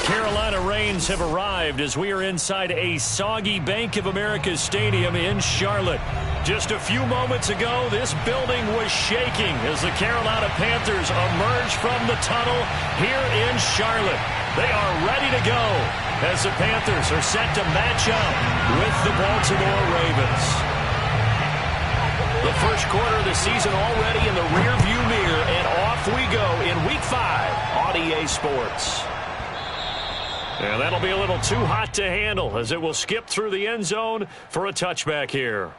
Carolina rains have arrived as we are inside a soggy Bank of America Stadium in Charlotte. Just a few moments ago, this building was shaking as the Carolina Panthers emerged from the tunnel here in Charlotte. They are ready to go as the Panthers are set to match up with the Baltimore Ravens. The first quarter of the season already in the rearview mirror, and off we go in Week 5 on EA Sports. And that'll be a little too hot to handle as it will skip through the end zone for a touchback here.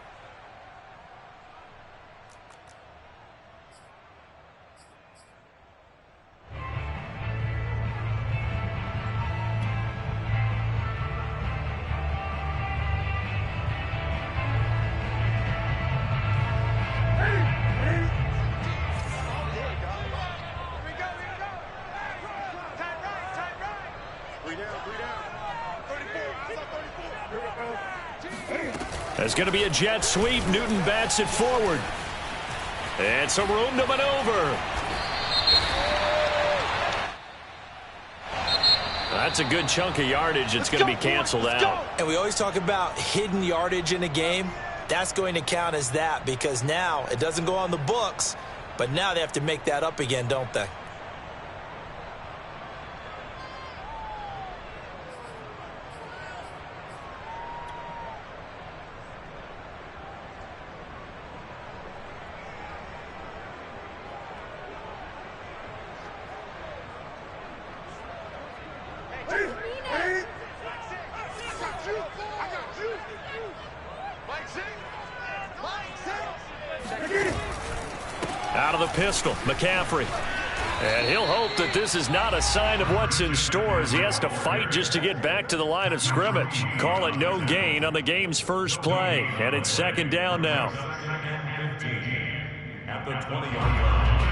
It's going to be a jet sweep. Newton bats it forward. And some room to maneuver. That's a good chunk of yardage. It's going to be canceled out. And we always talk about hidden yardage in a game. That's going to count as that because now it doesn't go on the books, but now they have to make that up again, don't they? Out of the pistol, McCaffrey. And he'll hope that this is not a sign of what's in store as he has to fight just to get back to the line of scrimmage. Call it no gain on the game's first play. And it's second down now. At the 20-yard line.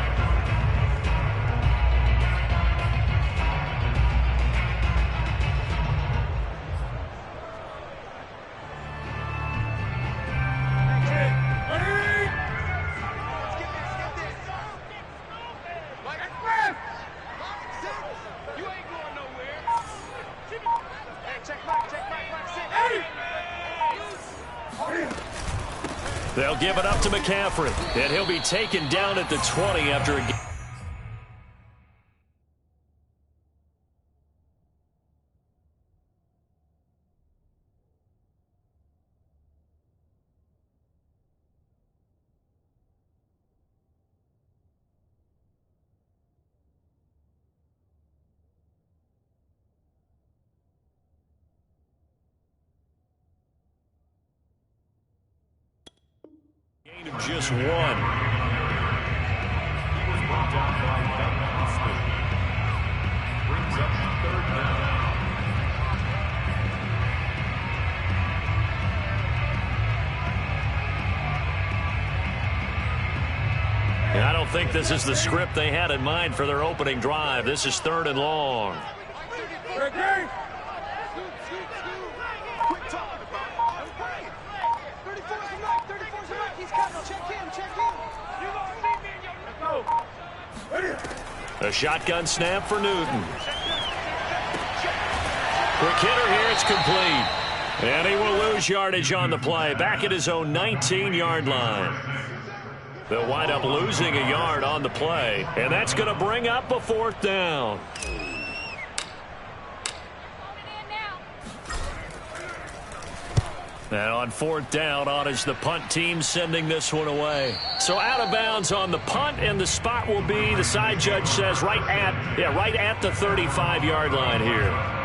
They'll give it up to McCaffrey, and he'll be taken down at the 20 after a game. Of just one. He was brought down by Benton. Brings up third down. I don't think this is the script they had in mind for their opening drive. This is third and long. A shotgun snap for Newton. Quick hitter here, it's complete. And he will lose yardage on the play, back at his own 19-yard line. They'll wind up losing a yard on the play, and that's going to bring up a fourth down. And on fourth down, on is the punt team sending this one away. So out of bounds on the punt, and the spot will be, the side judge says, right at the 35-yard line here.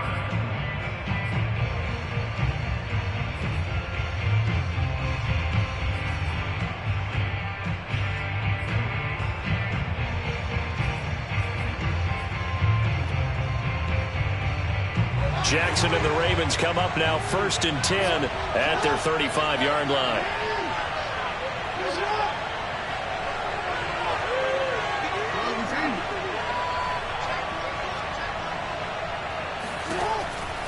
Jackson and the Ravens come up now 1st and 10 at their 35-yard line.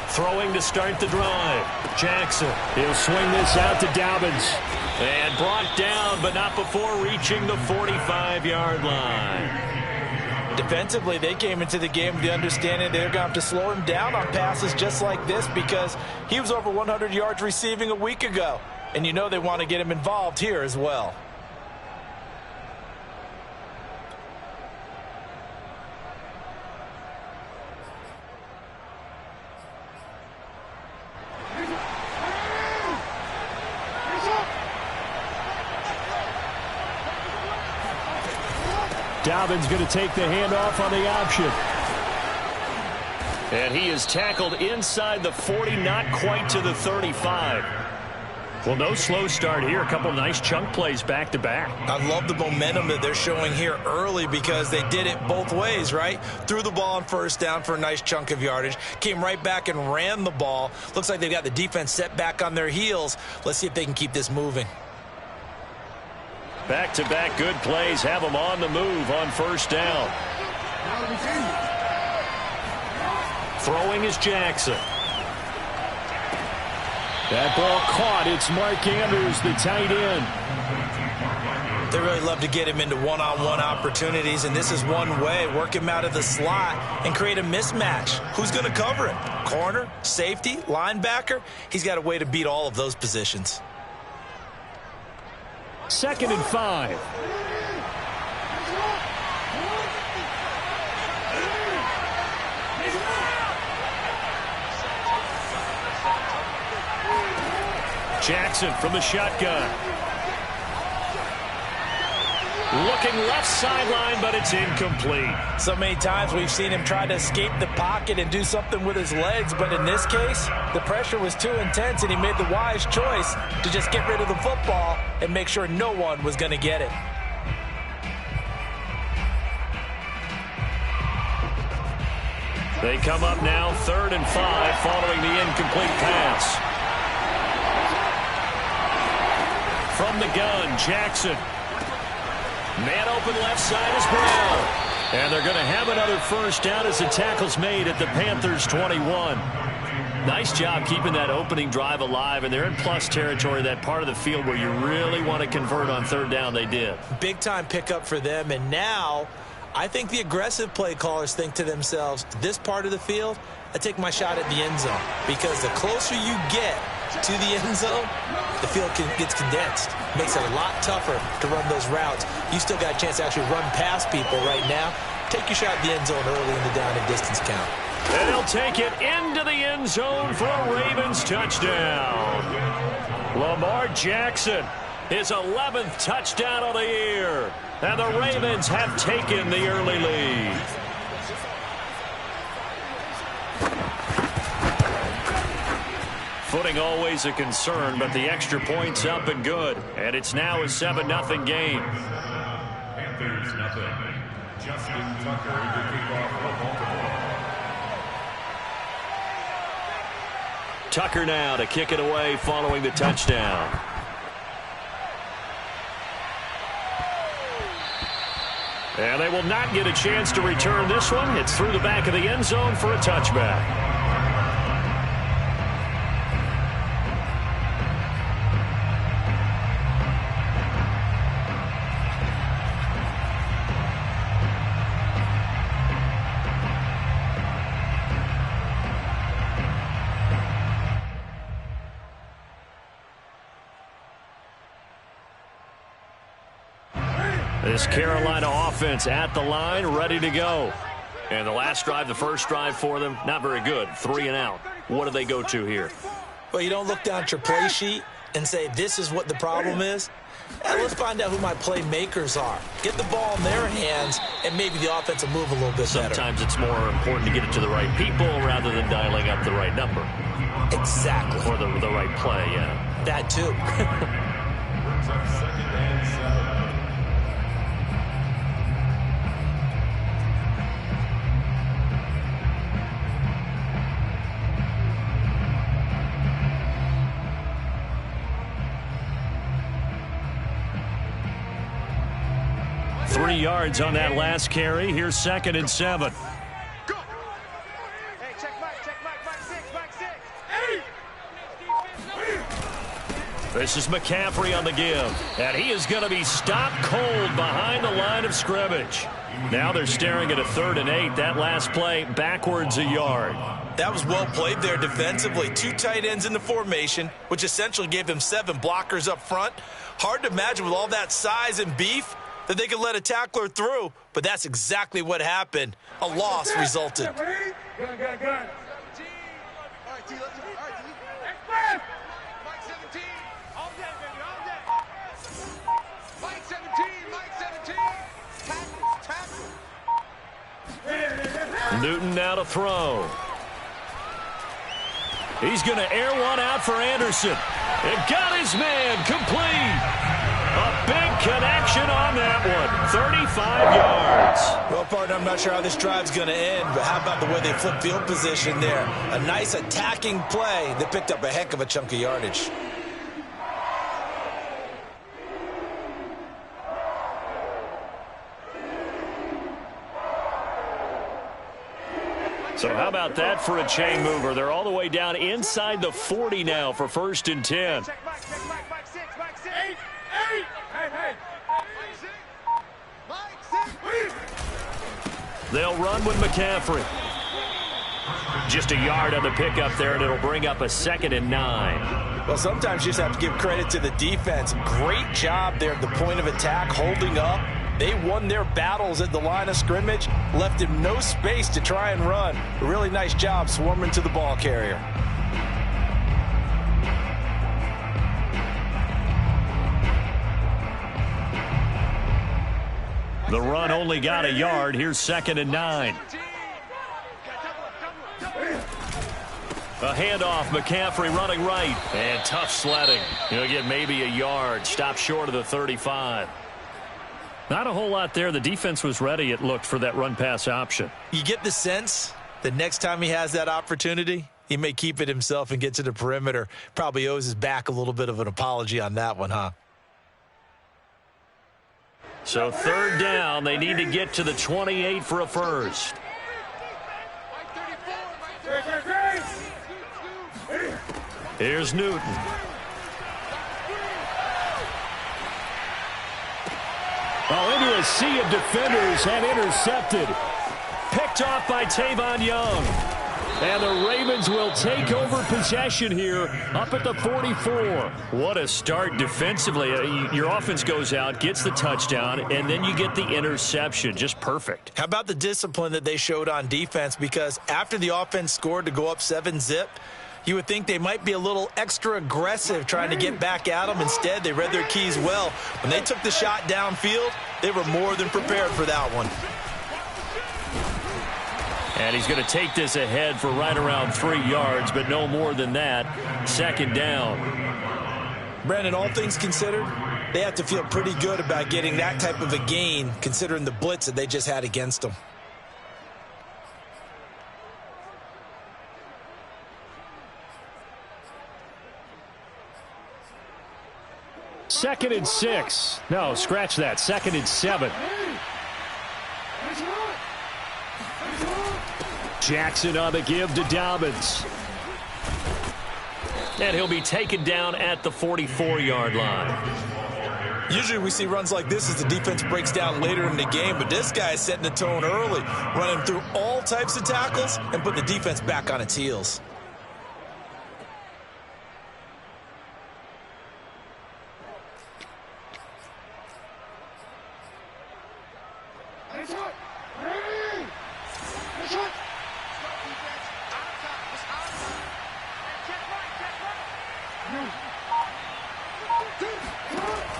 Throwing to start the drive. Jackson, he'll swing this out to Dobbins. And brought down, but not before reaching the 45-yard line. Defensively, they came into the game with the understanding they're going to have to slow him down on passes just like this because he was over 100 yards receiving a week ago. And you know they want to get him involved here as well. Dobbins going to take the handoff on the option. And he is tackled inside the 40, not quite to the 35. Well, no slow start here. A couple of nice chunk plays back-to-back. I love the momentum that they're showing here early because they did it both ways, right? Threw the ball on first down for a nice chunk of yardage. Came right back and ran the ball. Looks like they've got the defense set back on their heels. Let's see if they can keep this moving. Back-to-back good plays have them on the move on first down. Throwing is Jackson. That ball caught. It's Mark Andrews, the tight end. They really love to get him into one-on-one opportunities, and this is one way. Work him out of the slot and create a mismatch. Who's going to cover him? Corner, safety, linebacker? He's got a way to beat all of those positions. 2nd and 5. Jackson from the shotgun. Looking left sideline, but it's incomplete. So many times we've seen him try to escape the pocket and do something with his legs, but in this case, the pressure was too intense, and he made the wise choice to just get rid of the football and make sure no one was going to get it. They come up now 3rd and 5 following the incomplete pass. From the gun, Jackson. Man open left side is Brown. And they're going to have another first down as the tackle's made at the Panthers 21. Nice job keeping that opening drive alive, and they're in plus territory, that part of the field where you really want to convert on 3rd down. They did. Big time pickup for them, and now I think the aggressive play callers think to themselves, this part of the field, I take my shot at the end zone, because the closer you get to the end zone, the field gets condensed. Makes it a lot tougher to run those routes. You still got a chance to actually run past people right now. Take your shot at the end zone early in the down and distance count. And they'll take it into the end zone for a Ravens touchdown. Lamar Jackson, his 11th touchdown of the year. And the Ravens have taken the early lead. Footing always a concern, but the extra point's up and good. And it's now a 7-0 game. Panthers nothing. Justin Tucker to kick off for Baltimore. Tucker now to kick it away following the touchdown. And they will not get a chance to return this one. It's through the back of the end zone for a touchback. This Carolina offense at the line, ready to go. And the last drive, the first drive for them, not very good. 3 and out. What do they go to here? Well, you don't look down at your play sheet and say, this is what the problem is. Let's find out who my playmakers are. Get the ball in their hands, and maybe the offense will move a little bit better. Sometimes it's more important to get it to the right people rather than dialing up the right number. Exactly. Or the right play, yeah. That too. Second and 7. 3 yards on that last carry. Here's 2nd and 7. Go. Hey, check back 6, back 6. This is McCaffrey on the give, and he is going to be stopped cold behind the line of scrimmage. Now they're staring at a 3rd and 8. That last play backwards a yard. That was well played there defensively. 2 tight ends in the formation, which essentially gave them 7 blockers up front. Hard to imagine with all that size and beef that they could let a tackler through, but that's exactly what happened. A loss resulted. Good. All right, T, let's go. All right, T. Mike 17. All day, baby, all day. Mike 17, Mike 17. Tackle. Newton now to throw. He's going to air one out for Anderson. It got his man complete. A big connection on that one. 35 yards. Well, partner, I'm not sure how this drive's going to end, but how about the way they flip field position there? A nice attacking play that picked up a heck of a chunk of yardage. So how about that for a chain mover? They're all the way down inside the 40 now for 1st and 10. Check Mike 6, Mike 6. 8. Hey. Mike 6. They'll run with McCaffrey. Just a yard on the pickup there, and it'll bring up a 2nd and 9. Well, sometimes you just have to give credit to the defense. Great job there at the point of attack, holding up. They won their battles at the line of scrimmage, left him no space to try and run. A really nice job swarming to the ball carrier. The run only got a yard. Here's 2nd and 9. A handoff, McCaffrey running right. And tough sledding. He'll get maybe a yard. Stop short of the 35. Not a whole lot there. The defense was ready, it looked, for that run-pass option. You get the sense that next time he has that opportunity, he may keep it himself and get to the perimeter. Probably owes his back a little bit of an apology on that one, huh? So 3rd down, they need to get to the 28 for a first. Here's Newton. Oh, into a sea of defenders and intercepted. Picked off by Tavon Young. And the Ravens will take over possession here up at the 44. What a start defensively. Your offense goes out, gets the touchdown, and then you get the interception. Just perfect. How about the discipline that they showed on defense? Because after the offense scored to go up 7-zip, you would think they might be a little extra aggressive trying to get back at them. Instead, they read their keys well. When they took the shot downfield, they were more than prepared for that one. And he's going to take this ahead for right around 3 yards, but no more than that. 2nd down. Brandon, all things considered, they have to feel pretty good about getting that type of a gain, considering the blitz that they just had against them. Second and 6. No, scratch that. 2nd and 7. Jackson on the give to Dobbins. And he'll be taken down at the 44-yard line. Usually we see runs like this as the defense breaks down later in the game, but this guy is setting the tone early, running through all types of tackles and put the defense back on its heels.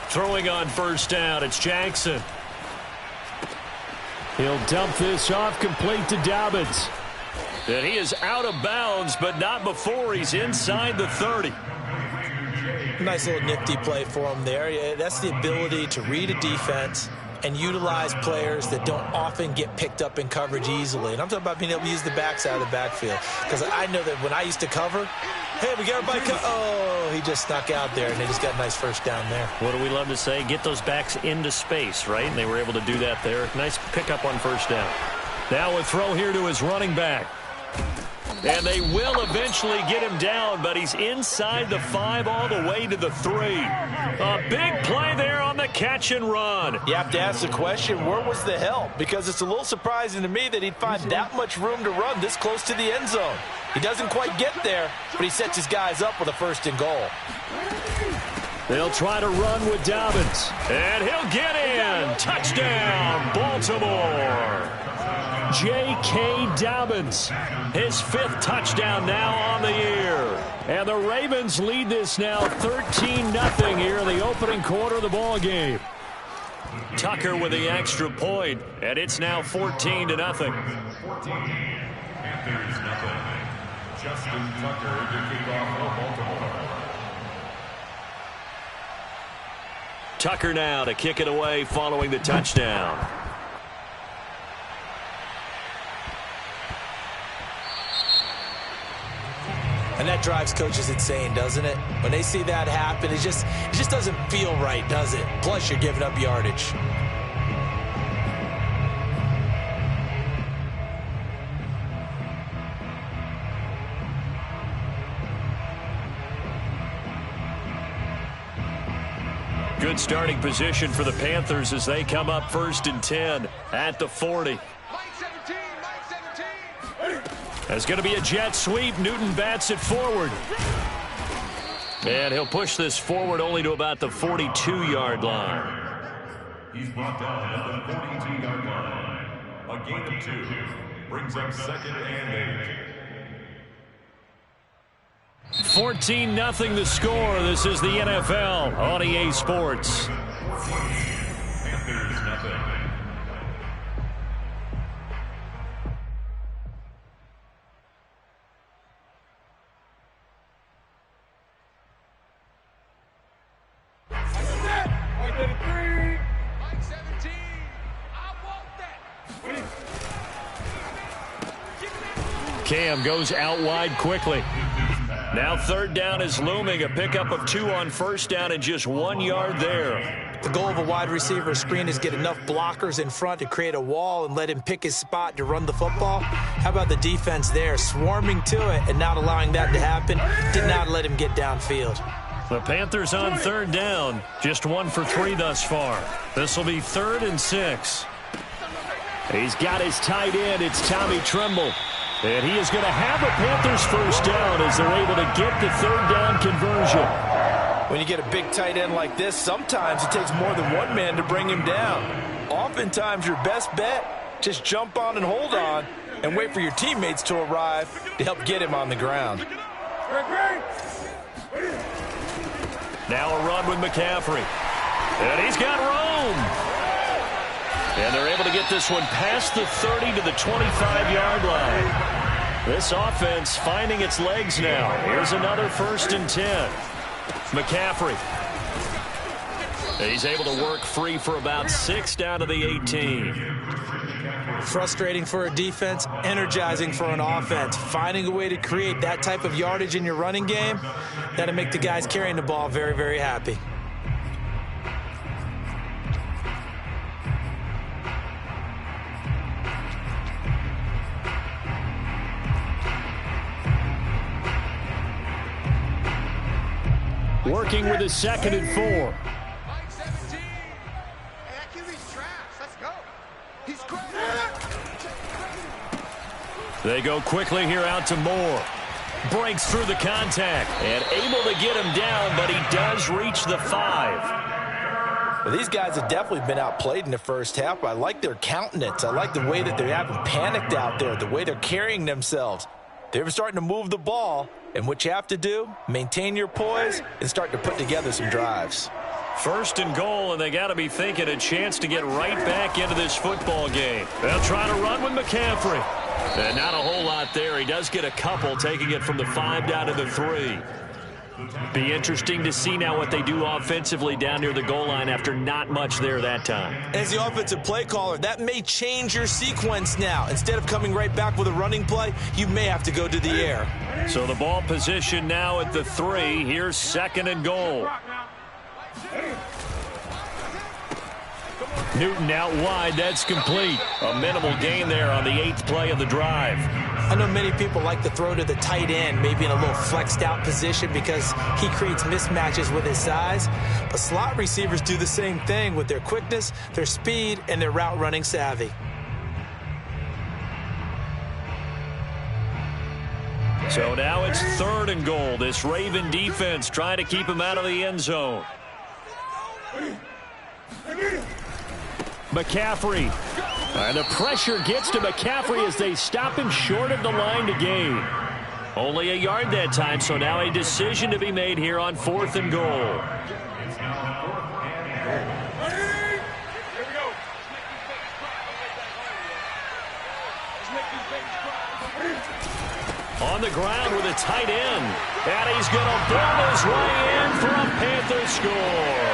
Throwing on 1st down, it's Jackson. He'll dump this off complete to Dobbins. And he is out of bounds, but not before he's inside the 30. Nice little nifty play for him there. Yeah, that's the ability to read a defense and utilize players that don't often get picked up in coverage easily. And I'm talking about being able to use the backside of the backfield. Because I know that when I used to cover, hey, we got everybody. Oh, he just snuck out there, and they just got a nice 1st down there. What do we love to say? Get those backs into space, right? And they were able to do that there. Nice pickup on 1st down. Now a throw here to his running back. And they will eventually get him down, but he's inside the 5 all the way to the 3. A big play there on the catch and run. You have to ask the question, where was the help? Because it's a little surprising to me that he'd find that much room to run this close to the end zone. He doesn't quite get there, but he sets his guys up with a 1st and goal. They'll try to run with Dobbins. And he'll get in. Touchdown, Baltimore. J.K. Dobbins, his 5th touchdown now on the year. And the Ravens lead this now 13-0 here in the opening quarter of the ball game. Tucker with the extra point, and it's now 14-0. Panthers nothing. Justin Tucker to kick off for Baltimore. Tucker now to kick it away following the touchdown. And that drives coaches insane, doesn't it? When they see that happen, it just doesn't feel right, does it? Plus, you're giving up yardage. Good starting position for the Panthers as they come up 1st and 10 at the 40. There's going to be a jet sweep. Newton bats it forward. And he'll push this forward only to about the 42-yard line. He's brought down at the 42-yard line. A gain of 2 brings up 2nd and 8. 14-0 the score. This is the NFL on EA Sports. Panthers nothing. Cam goes out wide quickly. Now 3rd down is looming. A pickup of 2 on 1st down and just 1 yard there. The goal of a wide receiver screen is get enough blockers in front to create a wall and let him pick his spot to run the football. How about the defense there, swarming to it and not allowing that to happen? Did not let him get downfield. The Panthers on 3rd down, just 1 for 3 thus far. This will be 3rd and 6. He's got his tight end. It's Tommy Tremble. And he is going to have a Panthers 1st down as they're able to get the 3rd down conversion. When you get a big tight end like this, sometimes it takes more than one man to bring him down. Oftentimes, your best bet, just jump on and hold on and wait for your teammates to arrive to help get him on the ground. Now a run with McCaffrey. And he's got room. And they're able to get this one past the 30 to the 25-yard line. This offense finding its legs now. Here's another 1st and 10. McCaffrey. He's able to work free for about 6 down to the 18. Frustrating for a defense, energizing for an offense. Finding a way to create that type of yardage in your running game, that'll make the guys carrying the ball very, very happy. Working with his 2nd and 4. They go quickly here out to Moore. Breaks through the contact and able to get him down, but he does reach the 5. Well, these guys have definitely been outplayed in the 1st half, but I like their countenance. I like the way that they haven't panicked out there, the way they're carrying themselves. They're starting to move the ball, and what you have to do, maintain your poise and start to put together some drives. 1st and goal, and they got to be thinking a chance to get right back into this football game. They'll try to run with McCaffrey. And not a whole lot there. He does get a couple, taking it from the 5 down to the 3. Be interesting to see now what they do offensively down near the goal line after not much there that time. As the offensive play caller, that may change your sequence now. Instead of coming right back with a running play, you may have to go to the air. So the ball position now at the 3. Here's 2nd and goal. Newton out wide. That's complete. A minimal gain there on the 8th play of the drive. I know many people like to throw to the tight end, maybe in a little flexed out position because he creates mismatches with his size. But slot receivers do the same thing with their quickness, their speed, and their route running savvy. So now it's 3rd and goal. This Raven defense trying to keep him out of the end zone. McCaffrey. And the pressure gets to McCaffrey as they stop him short of the line to gain. Only a yard that time, so now a decision to be made here on 4th and goal. On the ground with a tight end. And he's going to build his way in for a Panthers score.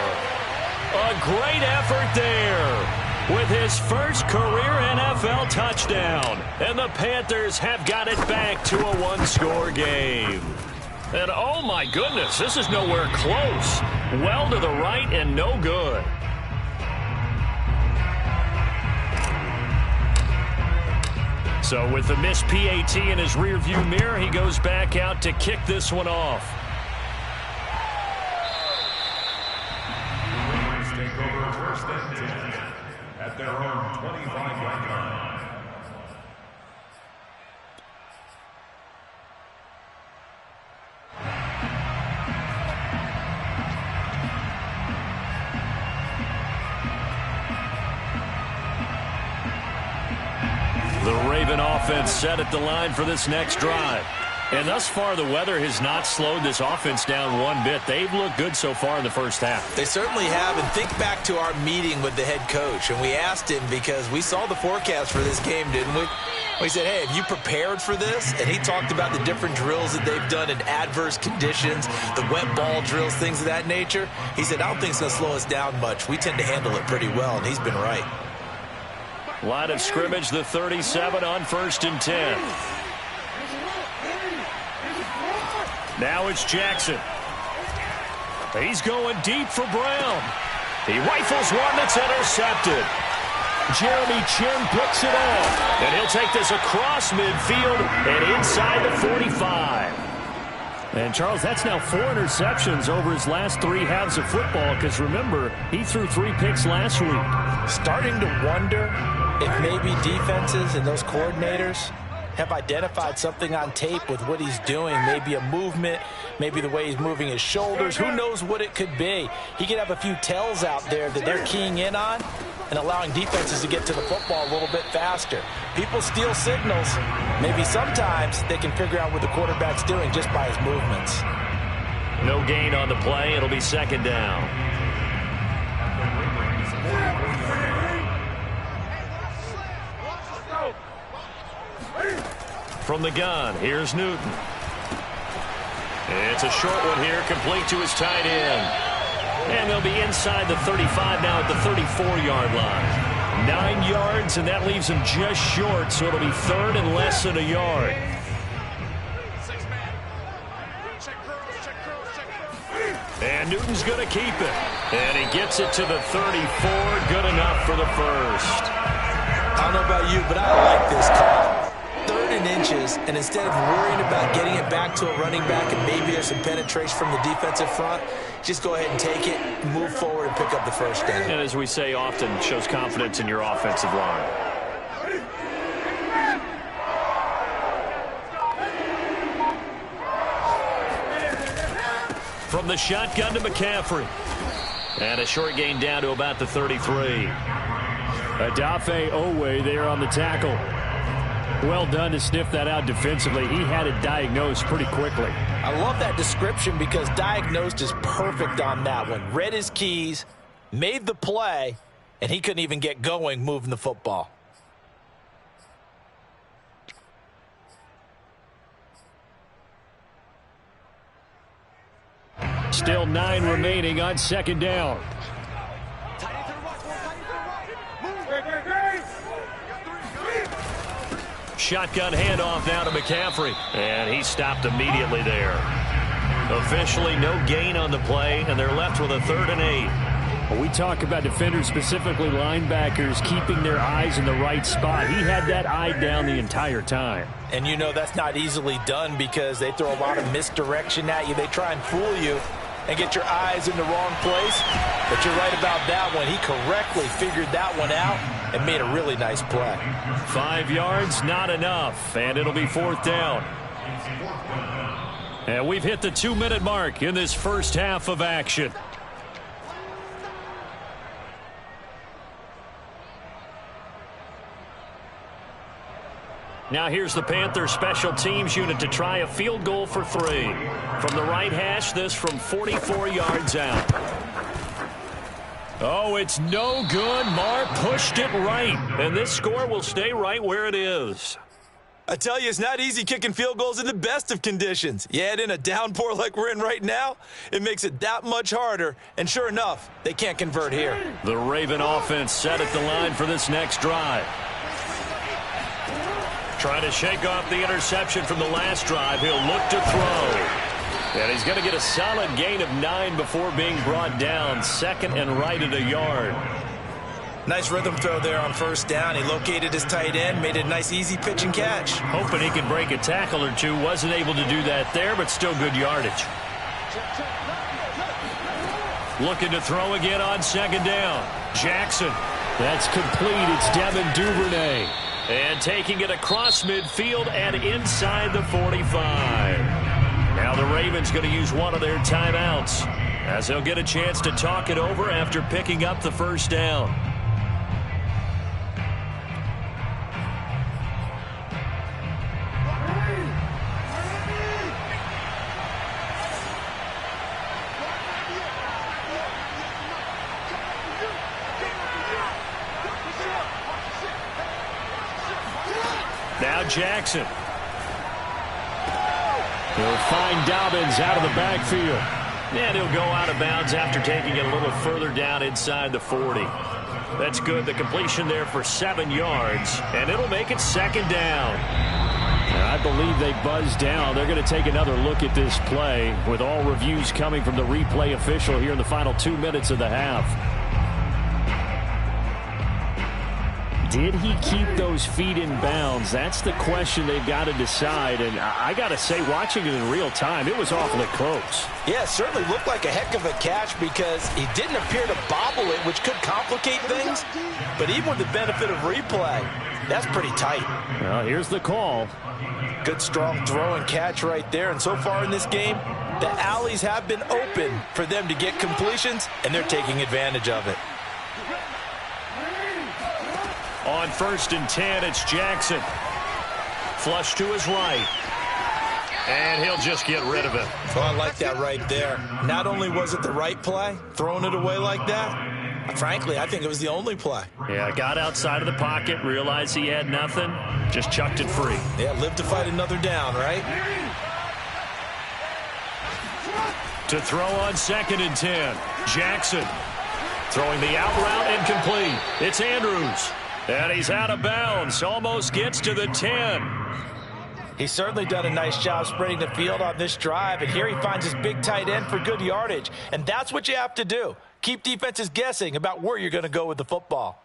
A great effort there with his first career NFL touchdown. And the Panthers have got it back to a 1-score game. And oh my goodness, this is nowhere close. Well to the right and no good. So with the missed PAT in his rearview mirror, he goes back out to kick this one off. Take over 1st and 10 at their own 25-yard line. The Raven offense set at the line for this next drive. And thus far, the weather has not slowed this offense down one bit. They've looked good so far in the first half. They certainly have. And think back to our meeting with the head coach. And we asked him because we saw the forecast for this game, didn't we? We said, hey, have you prepared for this? And he talked about the different drills that they've done in adverse conditions, the wet ball drills, things of that nature. He said, I don't think it's going to slow us down much. We tend to handle it pretty well, and he's been right. Line of scrimmage, the 37 on 1st and 10. Now it's Jackson. He's going deep for Brown. He rifles one that's intercepted. Jeremy Chin picks it off. And he'll take this across midfield and inside the 45. And, Charles, that's now 4 interceptions over his last 3 halves of football because, remember, he threw 3 picks last week. Starting to wonder if maybe defenses and those coordinators have identified something on tape with what he's doing. Maybe a movement, maybe the way he's moving his shoulders. Who knows what it could be? He could have a few tells out there that they're keying in on and allowing defenses to get to the football a little bit faster. People steal signals. Maybe sometimes they can figure out what the quarterback's doing just by his movements. No gain on the play. It'll be 2nd down. From the gun, here's Newton. It's a short one here, complete to his tight end. And they'll be inside the 35 now at the 34-yard line. 9 yards, and that leaves him just short, so it'll be 3rd and less than a yard. And Newton's going to keep it. And he gets it to the 34, good enough for the first. I don't know about you, but I like this call. 3rd and inches, and instead of worrying about getting it back to a running back and maybe there's some penetration from the defensive front, just go ahead and take it, move forward, and pick up the first down. And as we say often, shows confidence in your offensive line. From the shotgun to McCaffrey. And a short gain down to about the 33. Adafe Owe there on the tackle. Well done to sniff that out defensively. He had it diagnosed pretty quickly. I love that description because diagnosed is perfect on that one. Read his keys, made the play, and he couldn't even get going moving the football. Still 9 remaining on 2nd down. Shotgun handoff now to McCaffrey. And he stopped immediately there. Officially no gain on the play, and they're left with a 3rd and 8. Well, we talk about defenders, specifically linebackers, keeping their eyes in the right spot. He had that eye down the entire time. And you know that's not easily done because they throw a lot of misdirection at you. They try and fool you and get your eyes in the wrong place. But you're right about that one. He correctly figured that one out and made a really nice play. 5 yards, not enough, and it'll be 4th down. And we've hit the 2-minute mark in this first half of action. Now here's the Panthers special teams unit to try a field goal for 3. From the right hash, this from 44 yards out. Oh, it's no good. Marr pushed it right, and this score will stay right where it is. I tell you, it's not easy kicking field goals in the best of conditions. You add in a downpour like we're in right now, it makes it that much harder. And sure enough, they can't convert here. The Raven offense set at the line for this next drive. Trying to shake off the interception from the last drive. He'll look to throw. And he's going to get a solid gain of 9 before being brought down. 2nd and right at a yard. Nice rhythm throw there on 1st down. He located his tight end, made it a nice easy pitch and catch. Hoping he could break a tackle or two. Wasn't able to do that there, but still good yardage. Looking to throw again on 2nd down. Jackson. That's complete. It's Devin Duvernay. And taking it across midfield and inside the 45. Now the Ravens going to use one of their timeouts as they'll get a chance to talk it over after picking up the 1st down. Now Jackson. He'll find Dobbins out of the backfield. And he'll go out of bounds after taking it a little further down inside the 40. That's good. The completion there for 7 yards. And it'll make it 2nd down. And I believe they buzzed down. They're going to take another look at this play with all reviews coming from the replay official here in the final 2 minutes of the half. Did he keep those feet in bounds? That's the question they've got to decide. And I got to say, watching it in real time, it was awfully close. Yeah, it certainly looked like a heck of a catch because he didn't appear to bobble it, which could complicate things. But even with the benefit of replay, that's pretty tight. Well, here's the call. Good, strong throw and catch right there. And so far in this game, the alleys have been open for them to get completions, and they're taking advantage of it. On 1st and 10, it's Jackson. Flush to his right. And he'll just get rid of it. Oh, I like that right there. Not only was it the right play, throwing it away like that, frankly, I think it was the only play. Yeah, got outside of the pocket, realized he had nothing, just chucked it free. Yeah, live to fight another down, right? To throw on 2nd and 10, Jackson. Throwing the out route incomplete. It's Andrews. And he's out of bounds. Almost gets to the 10. He's certainly done a nice job spreading the field on this drive. And here he finds his big tight end for good yardage. And that's what you have to do. Keep defenses guessing about where you're going to go with the football.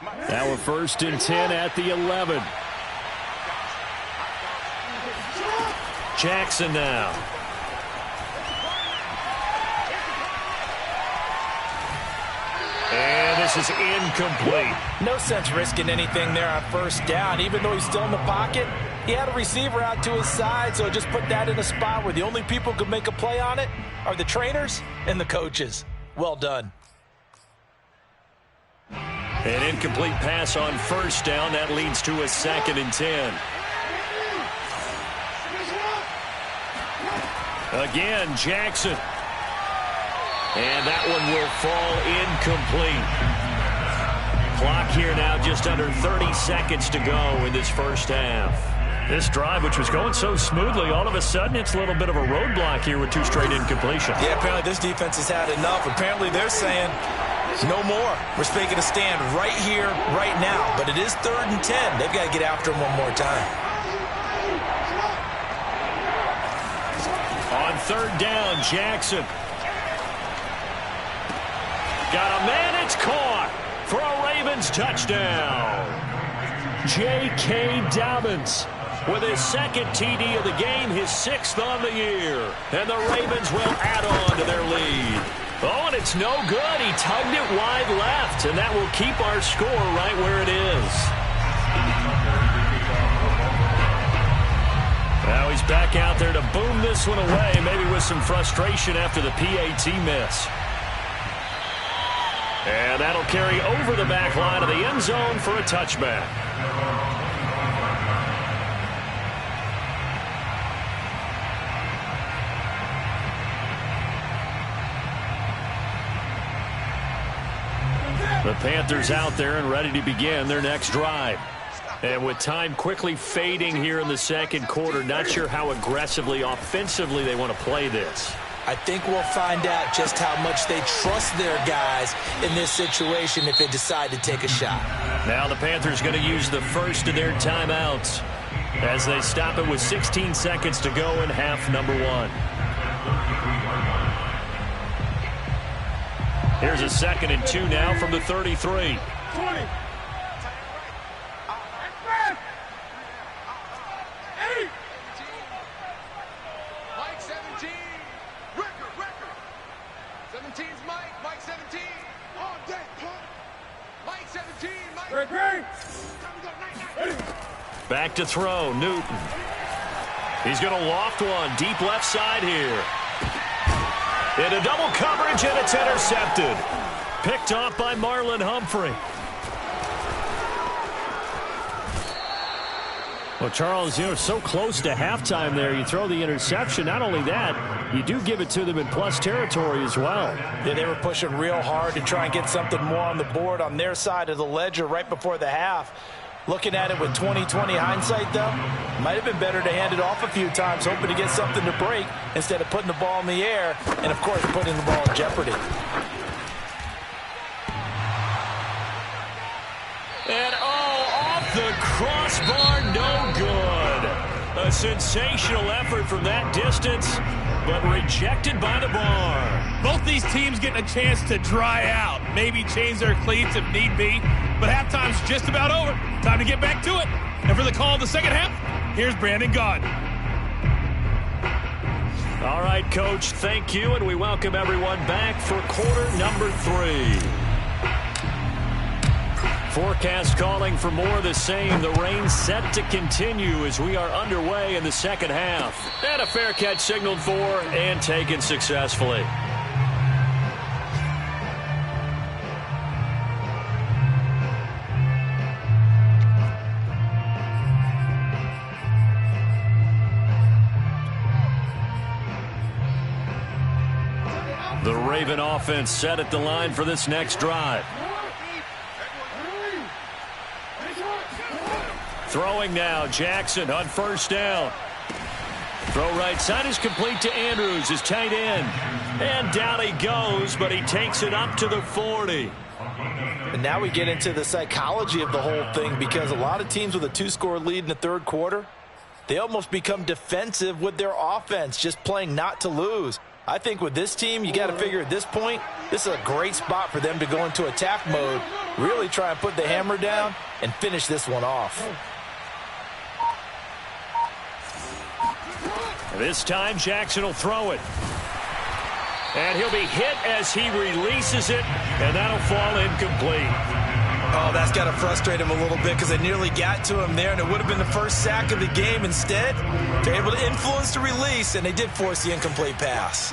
Now a 1st and 10 at the 11. Jackson now. And this is incomplete. No sense risking anything there on 1st down. Even though he's still in the pocket, he had a receiver out to his side, so just put that in a spot where the only people who could make a play on it are the trainers and the coaches. Well done. An incomplete pass on 1st down. That leads to a 2nd and 10. Again, Jackson. And that one will fall incomplete. Clock here now just under 30 seconds to go in this 1st half. This drive, which was going so smoothly, all of a sudden it's a little bit of a roadblock here with 2 straight incompletions. Yeah, apparently this defense has had enough. Apparently they're saying no more. We're making a stand right here, right now. But it is 3rd and 10. They've got to get after him one more time. On 3rd down, Jackson. got a man. It's caught for a Ravens touchdown. J.K. Dobbins with his second TD of the game, his 6th on the year. And the Ravens will add on to their lead. Oh, and it's no good. He tugged it wide left, and that will keep our score right where it is. Now he's back out there to boom this one away, maybe with some frustration after the PAT miss. And that'll carry over the back line of the end zone for a touchback. The Panthers out there and ready to begin their next drive. And with time quickly fading here in the second quarter, not sure how aggressively, offensively they want to play this. I think we'll find out just how much they trust their guys in this situation if they decide to take a shot. Now the Panthers going to use the first of their timeouts as they stop it with 16 seconds to go in half number 1. Here's a 2nd and 2 now from the 33. 20. Mike 17. Record. 17's Mike. Mike 17. All day, Mike 17. Mike. Back to throw, Newton. He's going to loft one deep left side here. Into double coverage, and it's intercepted. Picked off by Marlon Humphrey. Well, Charles, so close to halftime there. You throw the interception. Not only that, you do give it to them in plus territory as well. Yeah, they were pushing real hard to try and get something more on the board on their side of the ledger right before the half. Looking at it with 20/20 hindsight, though, might have been better to hand it off a few times, hoping to get something to break instead of putting the ball in the air and, of course, putting the ball in jeopardy. And, off the crossbar, no good. A sensational effort from that distance, but rejected by the bar. Both these teams getting a chance to dry out, maybe change their cleats if need be, but halftime's just about over. Time to get back to it. And for the call of the second half, here's Brandon Gaudin. All right, Coach, thank you, and we welcome everyone back for quarter number 3. Forecast calling for more of the same. The rain set to continue as we are underway in the second half. And a fair catch signaled for and taken successfully. The Raven offense set at the line for this next drive. Throwing now, Jackson on first down. Throw right side is complete to Andrews, his tight end. And down he goes, but he takes it up to the 40. And now we get into the psychology of the whole thing, because a lot of teams with a 2-score lead in the third quarter, they almost become defensive with their offense, just playing not to lose. I think with this team, you got to figure at this point, this is a great spot for them to go into attack mode, really try and put the hammer down and finish this one off. This time, Jackson will throw it. And he'll be hit as he releases it, and that'll fall incomplete. Oh, that's got to frustrate him a little bit, because they nearly got to him there, and it would have been the first sack of the game. Instead, they're able to influence the release, and they did force the incomplete pass.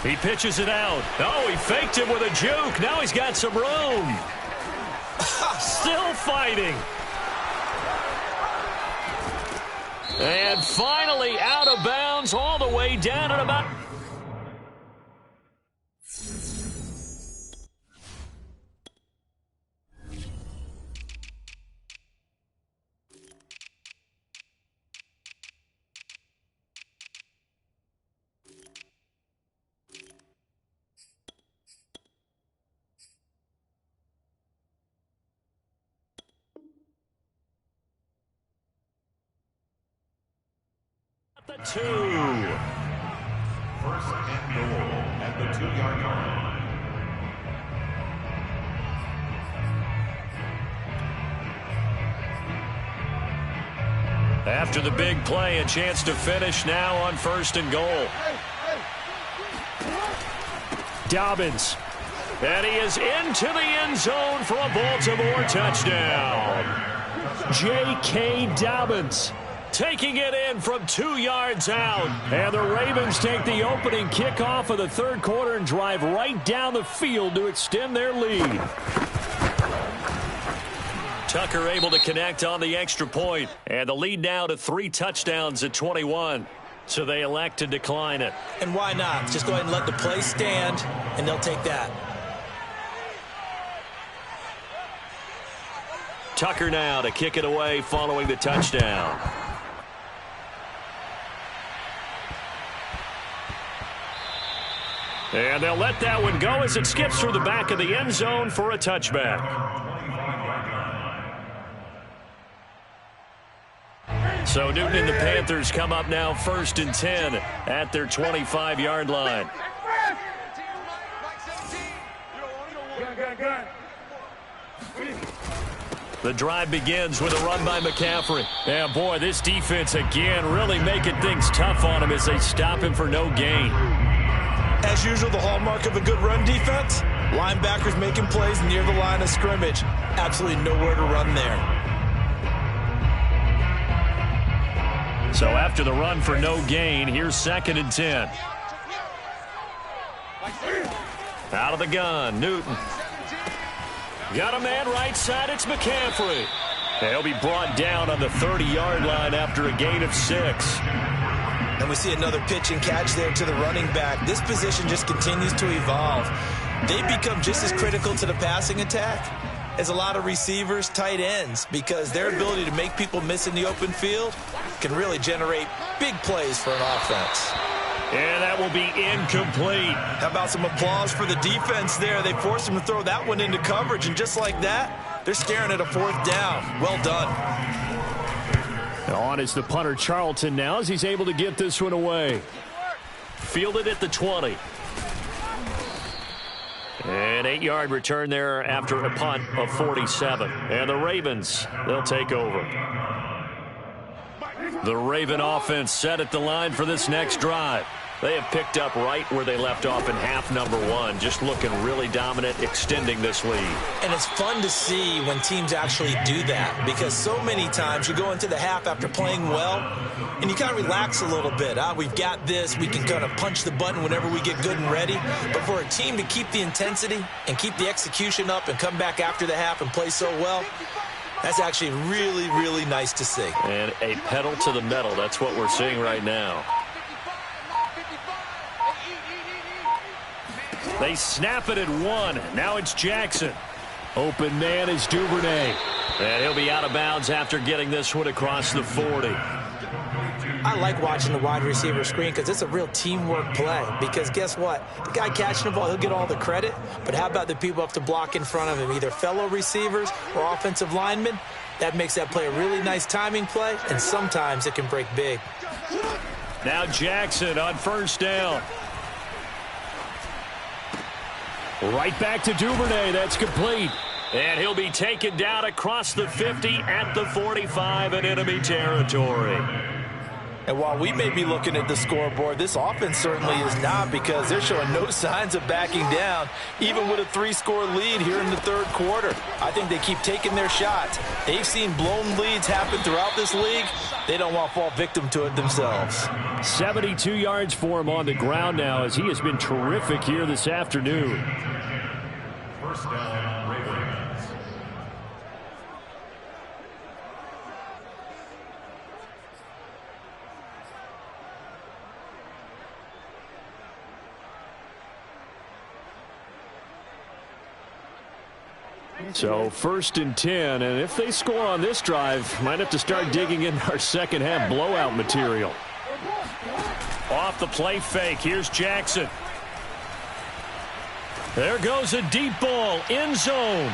He pitches it out. Oh, he faked it with a juke. Now he's got some room. Still fighting. And finally out of bounds all the way down at about... the 2. First and goal at the 2-yard line. After the big play, a chance to finish now on first and goal. Dobbins. And he is into the end zone for a Baltimore touchdown. J.K. Dobbins taking it in from 2 yards out. And the Ravens take the opening kickoff of the third quarter and drive right down the field to extend their lead. Tucker able to connect on the extra point. And the lead now to 3 touchdowns at 21. So they elect to decline it. And why not? Just go ahead and let the play stand, and they'll take that. Tucker now to kick it away following the touchdown. And they'll let that one go as it skips through the back of the end zone for a touchback. So Newton and the Panthers come up now first and 10 at their 25-yard line. The drive begins with a run by McCaffrey. And boy, this defense again really making things tough on him as they stop him for no gain. As usual, the hallmark of a good run defense, linebackers making plays near the line of scrimmage. Absolutely nowhere to run there. So after the run for no gain, here's second and 10. Out of the gun, Newton. Got a man right side, it's McCaffrey. He'll be brought down on the 30-yard line after a gain of 6. And we see another pitch and catch there to the running back. This position just continues to evolve. They become just as critical to the passing attack as a lot of receivers, tight ends, because their ability to make people miss in the open field can really generate big plays for an offense. And that will be incomplete. How about some applause for the defense there? They forced him to throw that one into coverage, and just like that, they're staring at a 4th down. Well done. On is the punter Charlton now as he's able to get this one away. Fielded at the 20. An 8-yard return there after a punt of 47. And the Ravens, they'll take over. The Raven offense set at the line for this next drive. They have picked up right where they left off in half number 1, just looking really dominant, extending this lead. And it's fun to see when teams actually do that, because so many times you go into the half after playing well, and you kind of relax a little bit. We've got this. We can kind of punch the button whenever we get good and ready. But for a team to keep the intensity and keep the execution up and come back after the half and play so well, that's actually really, really nice to see. And a pedal to the metal. That's what we're seeing right now. They snap it at 1. Now it's Jackson. Open man is Duvernay. And he'll be out of bounds after getting this one across the 40. I like watching the wide receiver screen because it's a real teamwork play. Because guess what? The guy catching the ball, he'll get all the credit. But how about the people up to block in front of him, either fellow receivers or offensive linemen? That makes that play a really nice timing play, and sometimes it can break big. Now Jackson on first down. Right back to Duvernay. That's complete. And he'll be taken down across the 50 at the 45 in enemy territory. And while we may be looking at the scoreboard, this offense certainly is not, because they're showing no signs of backing down, even with a 3-score lead here in the third quarter. I think they keep taking their shots. They've seen blown leads happen throughout this league. They don't want to fall victim to it themselves. 72 yards for him on the ground now, as he has been terrific here this afternoon. First down, Ravens. So first and 10, and if they score on this drive, might have to start digging in our second half blowout material. Off the play fake, here's Jackson. There goes a deep ball, end zone.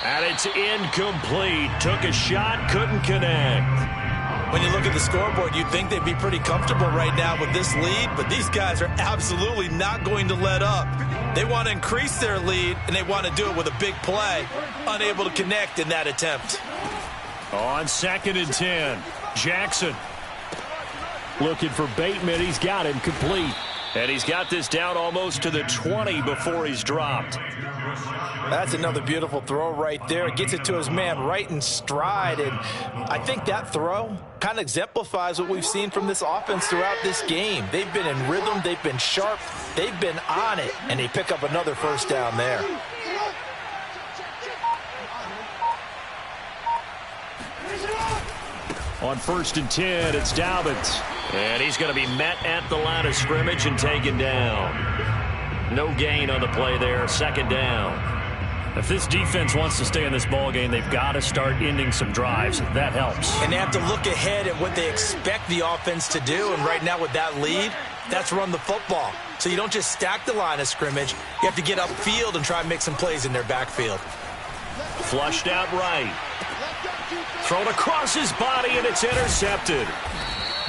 And it's incomplete. Took a shot, couldn't connect. When you look at the scoreboard, you'd think they'd be pretty comfortable right now with this lead, but these guys are absolutely not going to let up. They want to increase their lead, and they want to do it with a big play. Unable to connect in that attempt. On 2nd and 10, Jackson looking for Bateman. He's got him complete. And he's got this down almost to the 20 before he's dropped. That's another beautiful throw right there. Gets it to his man right in stride. And I think that throw kind of exemplifies what we've seen from this offense throughout this game. They've been in rhythm. They've been sharp. They've been on it. And they pick up another first down there. On 1st and 10, it's Dobbins. And he's going to be met at the line of scrimmage and taken down. No gain on the play there. 2nd down. If this defense wants to stay in this ballgame, they've got to start ending some drives. That helps. And they have to look ahead at what they expect the offense to do. And right now with that lead, that's run the football. So you don't just stack the line of scrimmage. You have to get upfield and try and make some plays in their backfield. Flushed out right. Thrown across his body, and it's intercepted.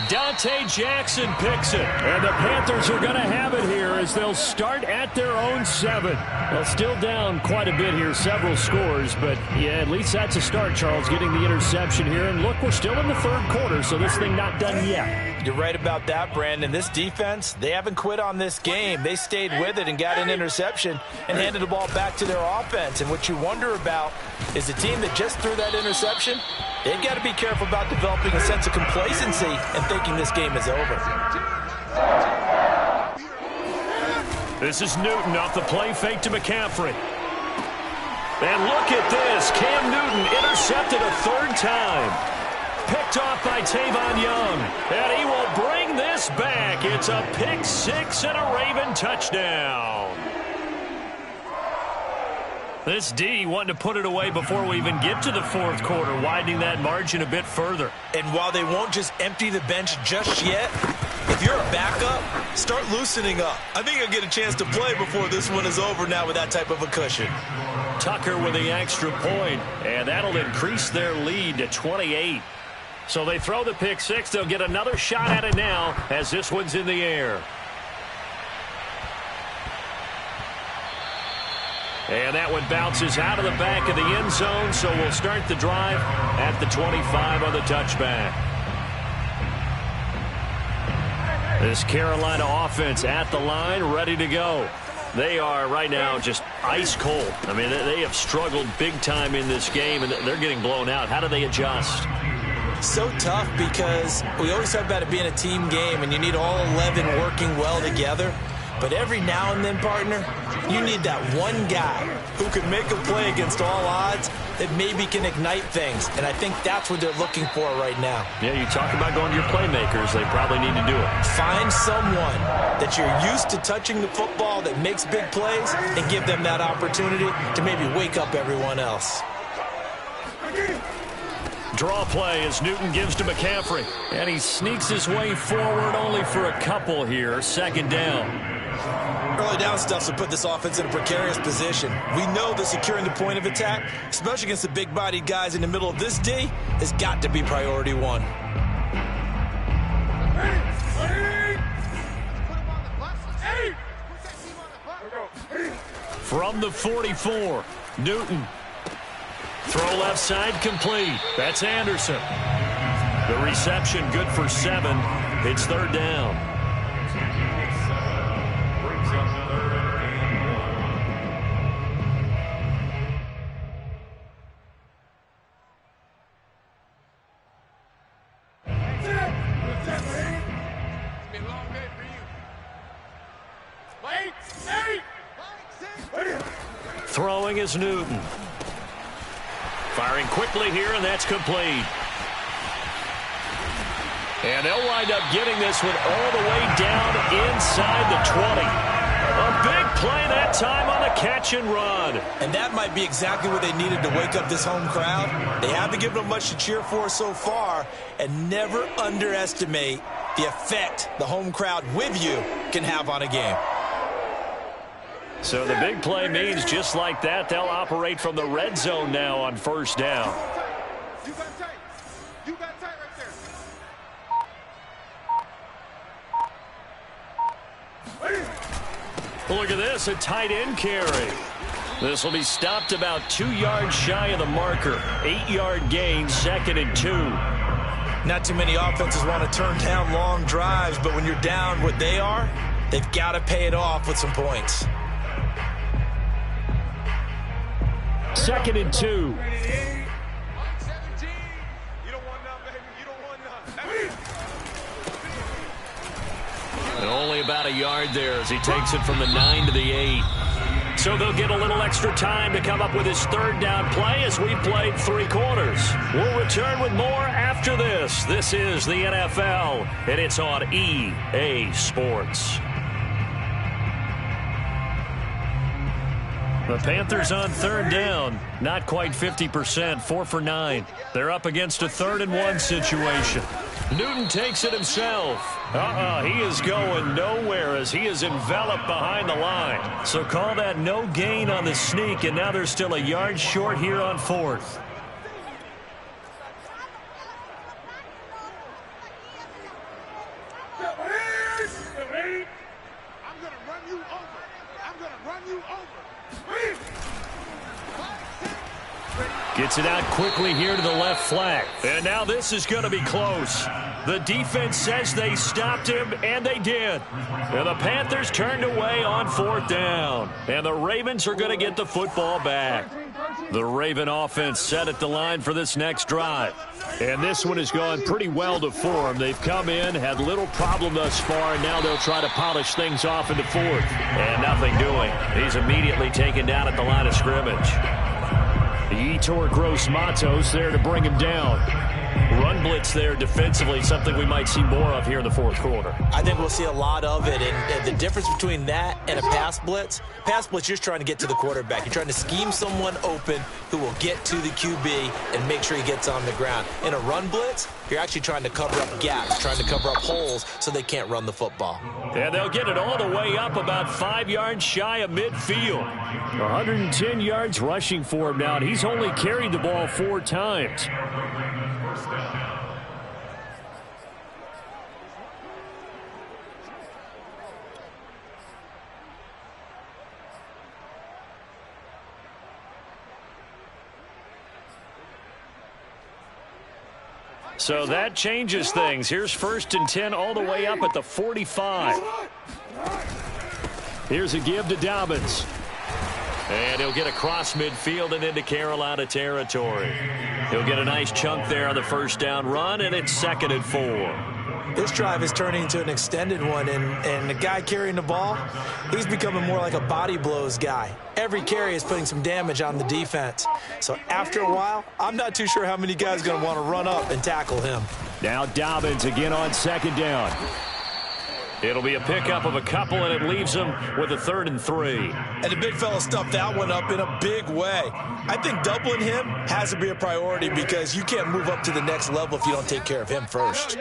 Dante Jackson picks it. And the Panthers are going to have it here as they'll start at their own 7. Well, still down quite a bit here, several scores. But, yeah, at least that's a start, Charles, getting the interception here. And, look, we're still in the 3rd quarter, so this thing not done yet. You're right about that, Brandon. This defense, they haven't quit on this game. They stayed with it and got an interception and handed the ball back to their offense. And what you wonder about is the team that just threw that interception, they've got to be careful about developing a sense of complacency and thinking this game is over. This is Newton off the play fake to McCaffrey. And look at this. Cam Newton intercepted a 3rd time. Picked off by Tavon Young. And he will bring this back. It's a pick 6 and a Raven touchdown. This D wanting to put it away before we even get to the 4th quarter, widening that margin a bit further. And while they won't just empty the bench just yet, if you're a backup, start loosening up. I think you'll get a chance to play before this one is over now with that type of a cushion. Tucker with the extra point, and that'll increase their lead to 28. So they throw the pick 6. They'll get another shot at it now as this one's in the air. And that one bounces out of the back of the end zone, so we'll start the drive at the 25 on the touchback. This Carolina offense at the line, ready to go. They are right now just ice cold. I mean, they have struggled big time in this game, and they're getting blown out. How do they adjust? So tough because we always talk about it being a team game, and you need all 11 working well together. But every now and then, partner, you need that one guy who can make a play against all odds that maybe can ignite things. And I think that's what they're looking for right now. Yeah, you talk about going to your playmakers. They probably need to do it. Find someone that you're used to touching the football that makes big plays and give them that opportunity to maybe wake up everyone else. Draw play as Newton gives to McCaffrey. And he sneaks his way forward only for a couple here. 2nd down. Early down stuff to put this offense in a precarious position. We know that securing the point of attack, especially against the big-bodied guys in the middle of this D, has got to be priority 1. From the 44, Newton. Throw left side complete. That's Anderson. The reception good for 7. It's 3rd down. Throwing is Newton. Firing quickly here, and that's complete. And they'll wind up getting this one all the way down inside the 20. A big play that time on the catch and run. And that might be exactly what they needed to wake up this home crowd. They haven't given them much to cheer for so far, and never underestimate the effect the home crowd with you can have on a game. So the big play means just like that, they'll operate from the red zone now on 1st down. You got tight. You got tight right there. Look at this, a tight end carry. This will be stopped about 2 yards shy of the marker. 8-yard gain, 2nd and 2. Not too many offenses want to turn down long drives, but when you're down what they are, they've got to pay it off with some points. 2nd and 2. And only about a yard there as he takes it from the 9 to the 8. So they'll get a little extra time to come up with his 3rd down play as we played 3 quarters. We'll return with more after this. This is the NFL, and it's on EA Sports. The Panthers on 3rd down, not quite 50%, 4 for 9. They're up against a 3rd and 1 situation. Newton takes it himself. He is going nowhere as he is enveloped behind the line. So call that no gain on the sneak, and now they're still a yard short here on 4th. Gets it out quickly here to the left flank. And now this is going to be close. The defense says they stopped him, and they did. And the Panthers turned away on 4th down. And the Ravens are going to get the football back. The Raven offense set at the line for this next drive. And this one has gone pretty well to form. They've come in, had little problem thus far, and now they'll try to polish things off into 4th. And nothing doing. He's immediately taken down at the line of scrimmage. Yetur Gross-Matos there to bring him down. Run blitz there defensively, something we might see more of here in the 4th quarter. I think we'll see a lot of it, and the difference between that and a pass blitz, you're just trying to get to the quarterback. You're trying to scheme someone open who will get to the QB and make sure he gets on the ground. In a run blitz, you're actually trying to cover up gaps, trying to cover up holes so they can't run the football. And they'll get it all the way up about 5 yards shy of midfield. 110 yards rushing for him now, and he's only carried the ball 4 times. So that changes things. Here's 1st and 10 all the way up at the 45. Here's a give to Dobbins. And he'll get across midfield and into Carolina territory. He'll get a nice chunk there on the 1st down run, and it's 2nd and 4. This drive is turning into an extended one, and the guy carrying the ball, he's becoming more like a body blows guy. Every carry is putting some damage on the defense. So after a while, I'm not too sure how many guys are going to want to run up and tackle him. Now Dobbins again on 2nd down. It'll be a pickup of a couple, and it leaves him with a 3rd and 3. And the big fella stuffed that one up in a big way. I think doubling him has to be a priority because you can't move up to the next level if you don't take care of him first.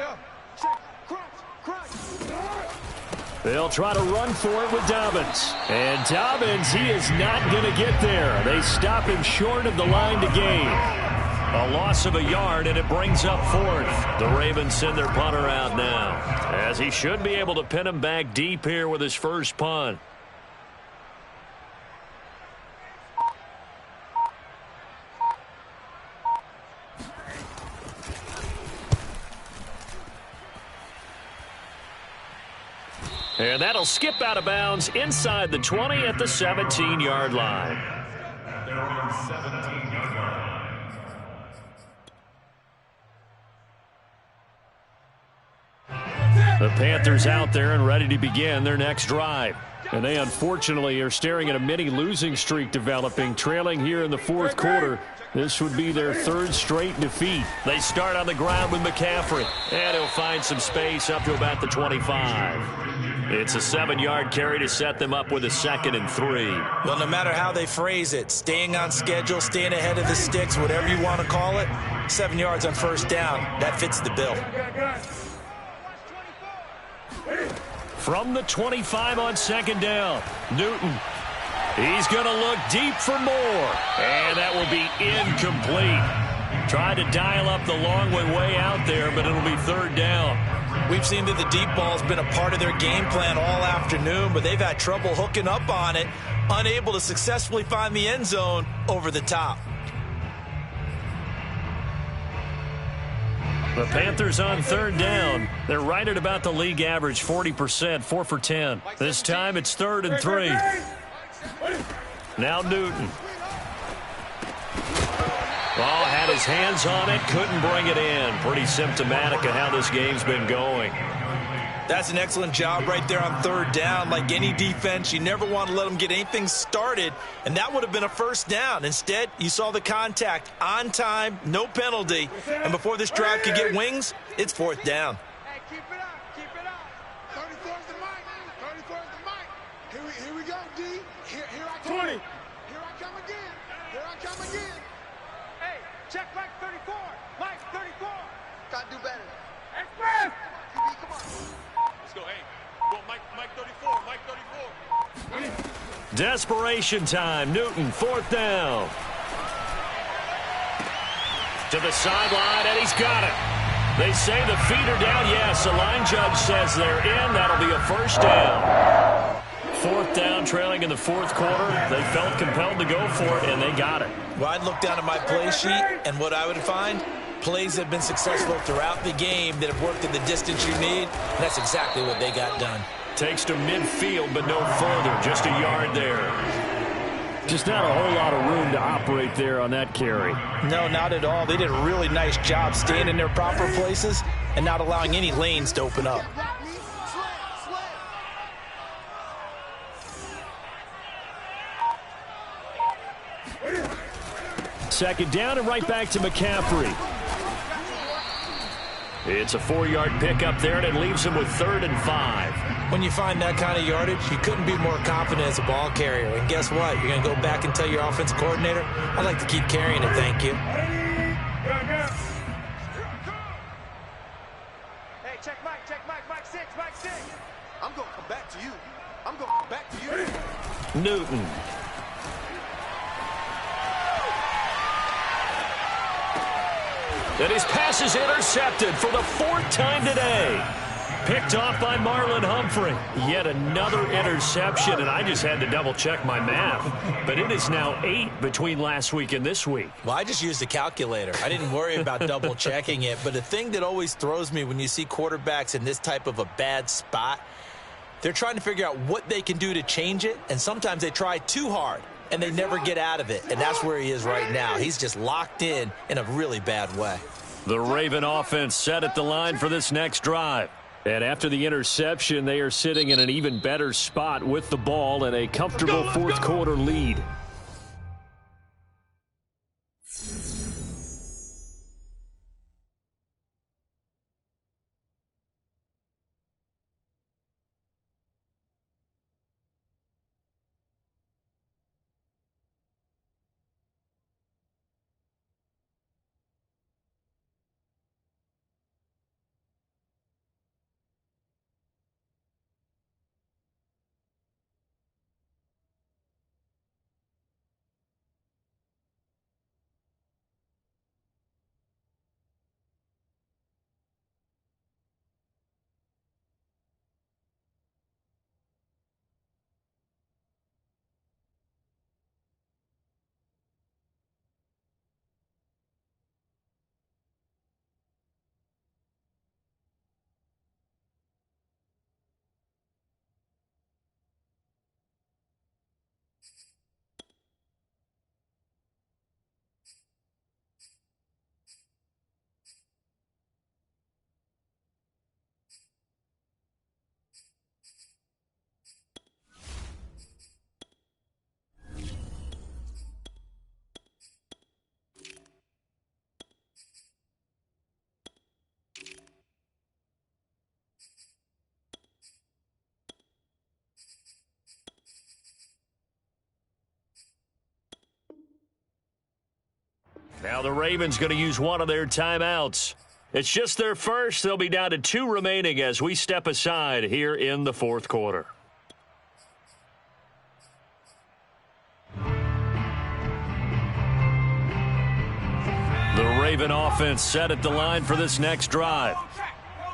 They'll try to run for it with Dobbins. And Dobbins, he is not going to get there. They stop him short of the line to gain. A loss of a yard, and it brings up 4th. The Ravens send their punter out now, as he should be able to pin him back deep here with his first punt. And that'll skip out of bounds inside the 20 at the 17-yard line. They're on 17-yard line. The Panthers out there and ready to begin their next drive. And they unfortunately are staring at a mini losing streak developing, trailing here in the 4th quarter. This would be their 3rd straight defeat. They start on the ground with McCaffrey, and he'll find some space up to about the 25. It's a 7-yard carry to set them up with a 2nd and 3. Well, no matter how they phrase it, staying on schedule, staying ahead of the sticks, whatever you want to call it, 7 yards on 1st down, that fits the bill. From the 25 on 2nd down, Newton. He's going to look deep for more, and that will be incomplete. Tried to dial up the long way out there, but it'll be 3rd down. We've seen that the deep ball's been a part of their game plan all afternoon, but they've had trouble hooking up on it, unable to successfully find the end zone over the top. The Panthers on third down. They're right at about the league average, 40%, 4 for 10. This time it's 3rd and 3. Now Newton. Ball had his hands on it, couldn't bring it in. Pretty symptomatic of how this game's been going. That's an excellent job right there on third down. Like any defense, you never want to let them get anything started, and that would have been a first down. Instead, you saw the contact on time, no penalty, and before this drive could get wings, it's 4th down. Hey, keep it up, keep it up. 34's the mic, 34's the mic. Here we go, D. Here I come. 20. Here I come again. Here I come again. Hey, check Mike 34. Mike 34. Gotta do better. Express. Come on. Let's go, hey. Go, Mike 34. Mike 34. Desperation time. Newton, 4th down. To the sideline, and he's got it. They say the feet are down. Yes, the line judge says they're in. That'll be a first down. 4th down, trailing in the 4th quarter. They felt compelled to go for it, and they got it. Well, I'd look down at my play sheet, and what I would find, plays have been successful throughout the game that have worked at the distance you need, and that's exactly what they got done. Takes to midfield, but no further. Just a yard there. Just not a whole lot of room to operate there on that carry. No, not at all. They did a really nice job staying in their proper places and not allowing any lanes to open up. Second down and right back to McCaffrey. It's a 4-yard pickup there, and it leaves him with 3rd and 5. When you find that kind of yardage, you couldn't be more confident as a ball carrier. And guess what? You're going to go back and tell your offensive coordinator, I'd like to keep carrying it, thank you. Hey, check Mike 6, Mike 6. I'm going to come back to you. I'm going to come back to you. Newton. And his pass is intercepted for the 4th time today. Picked off by Marlon Humphrey. Yet another interception, and I just had to double-check my math. But it is now 8 between last week and this week. Well, I just used a calculator. I didn't worry about double-checking it. But the thing that always throws me when you see quarterbacks in this type of a bad spot, they're trying to figure out what they can do to change it, and sometimes they try too hard, and they never get out of it. And that's where he is right now. He's just locked in a really bad way. The Raven offense set at the line for this next drive. And after the interception, they are sitting in an even better spot with the ball and a comfortable 4th quarter lead. Now the Ravens going to use one of their timeouts. It's just their first. They'll be down to 2 remaining as we step aside here in the 4th quarter. The Raven offense set at the line for this next drive.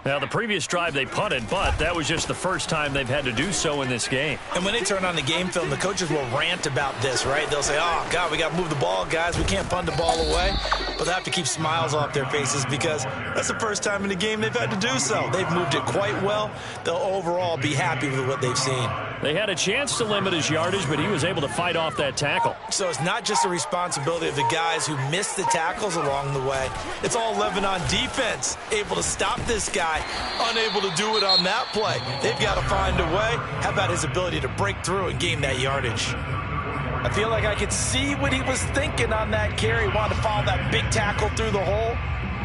Now, the previous drive they punted, but that was just the first time they've had to do so in this game. And when they turn on the game film, the coaches will rant about this, right? They'll say, oh, God, we got to move the ball, guys. We can't punt the ball away. But they have to keep smiles off their faces because that's the first time in the game they've had to do so. They've moved it quite well. They'll overall be happy with what they've seen. They had a chance to limit his yardage, but he was able to fight off that tackle. So it's not just the responsibility of the guys who missed the tackles along the way. It's all on defense, able to stop this guy, unable to do it on that play. They've got to find a way. How about his ability to break through and gain that yardage? I feel like I could see what he was thinking on that carry. Wanted to follow that big tackle through the hole.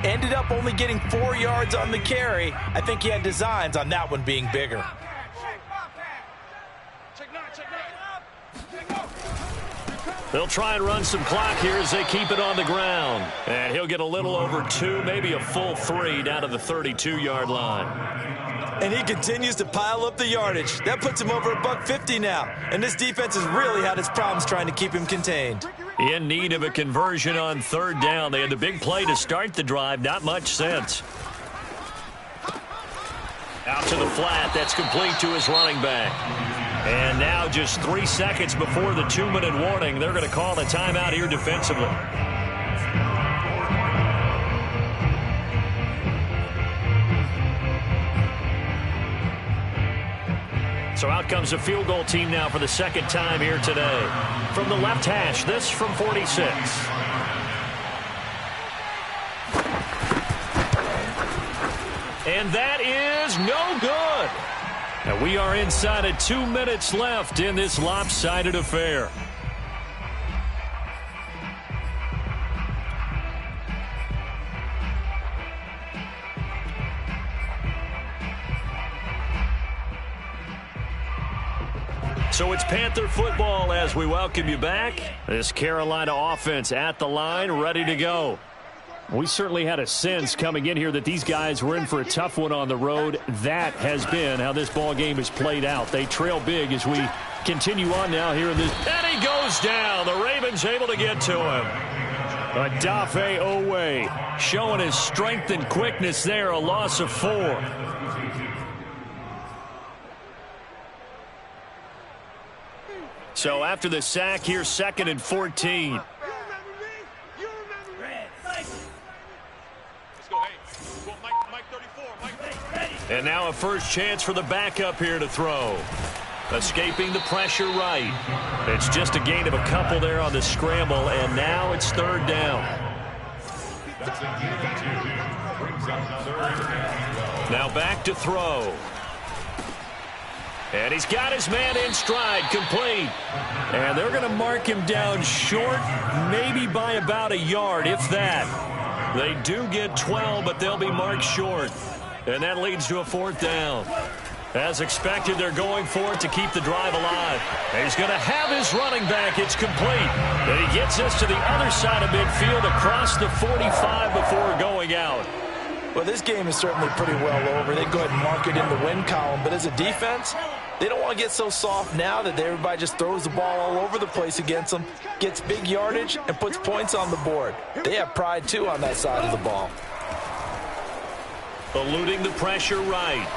Ended up only getting 4 yards on the carry. I think he had designs on that one being bigger. They'll try and run some clock here as they keep it on the ground. And he'll get a little over 2, maybe a full 3 down to the 32-yard line. And he continues to pile up the yardage. That puts him over $150 now. And this defense has really had its problems trying to keep him contained. In need of a conversion on 3rd down. They had the big play to start the drive. Not much sense. Out to the flat. That's complete to his running back. And now just 3 seconds before the 2-minute warning, they're going to call a timeout here defensively. So out comes the field goal team now for the second time here today. From the left hash, this from 46. And that is no good. And we are inside of 2 minutes left in this lopsided affair. So it's Panther football as we welcome you back. This Carolina offense at the line, ready to go. We certainly had a sense coming in here that these guys were in for a tough one on the road. That has been how this ball game has played out. They trail big as we continue on now here in this. And he goes down. The Ravens able to get to him. Adafe Owe showing his strength and quickness there. A loss of 4. So after the sack here, 2nd and 14. And now a first chance for the backup here to throw. Escaping the pressure right. It's just a gain of a couple there on the scramble, and now it's 3rd down. Now back to throw. And he's got his man in stride, complete. And they're going to mark him down short, maybe by about a yard, if that. They do get 12, but they'll be marked short. And that leads to a 4th down. As expected, they're going for it to keep the drive alive. And he's going to have his running back. It's complete. And he gets us to the other side of midfield across the 45 before going out. Well, this game is certainly pretty well over. They go ahead and mark it in the win column. But as a defense, they don't want to get so soft now that everybody just throws the ball all over the place against them, gets big yardage, and puts points on the board. They have pride, too, on that side of the ball. Eluding the pressure right.